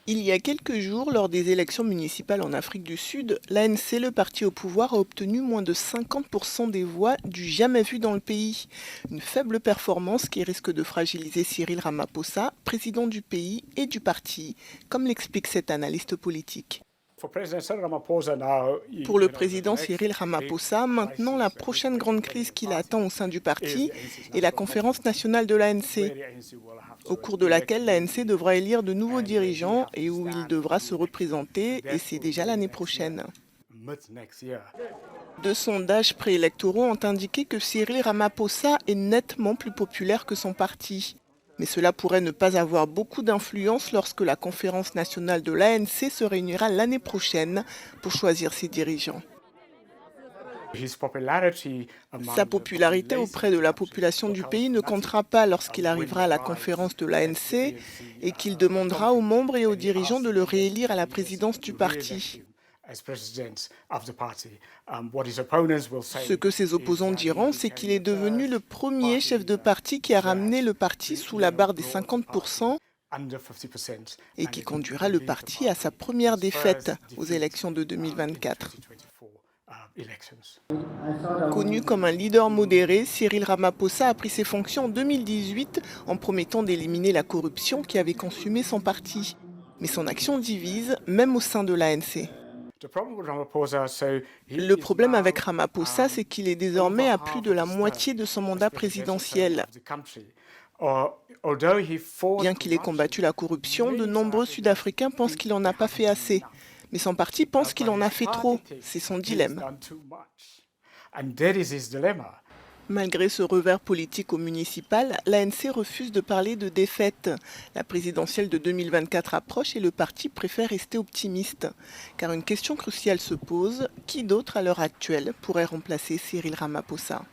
Il y a quelques jours, lors des élections municipales en Afrique du Sud, l'ANC, le parti au pouvoir, a obtenu moins de 50% des voix du jamais vu dans le pays. Une faible performance qui risque de fragiliser Cyril Ramaphosa, président du pays et du parti, comme l'explique cet analyste politique. Pour le président Cyril Ramaphosa, maintenant la prochaine grande crise qui l'attend au sein du parti est la conférence nationale de l'ANC, au cours de laquelle l'ANC devra élire de nouveaux dirigeants et où il devra se représenter, et c'est déjà l'année prochaine. Deux sondages préélectoraux ont indiqué que Cyril Ramaphosa est nettement plus populaire que son parti. Mais cela pourrait ne pas avoir beaucoup d'influence lorsque la conférence nationale de l'ANC se réunira l'année prochaine pour choisir ses dirigeants. Sa popularité auprès de la population du pays ne comptera pas lorsqu'il arrivera à la conférence de l'ANC et qu'il demandera aux membres et aux dirigeants de le réélire à la présidence du parti. Ce que ses opposants diront, c'est qu'il est devenu le premier chef de parti qui a ramené le parti sous la barre des 50% et qui conduira le parti à sa première défaite aux élections de 2024. Connu comme un leader modéré, Cyril Ramaphosa a pris ses fonctions en 2018 en promettant d'éliminer la corruption qui avait consumé son parti. Mais son action divise, même au sein de l'ANC. Le problème avec Ramaphosa, c'est qu'il est désormais à plus de la moitié de son mandat présidentiel. Bien qu'il ait combattu la corruption, de nombreux Sud-Africains pensent qu'il n'en a pas fait assez. Mais son parti pense qu'il en a fait trop. C'est son dilemme. Malgré ce revers politique au municipal, l'ANC refuse de parler de défaite. La présidentielle de 2024 approche et le parti préfère rester optimiste. Car une question cruciale se pose, qui d'autre à l'heure actuelle pourrait remplacer Cyril Ramaphosa ?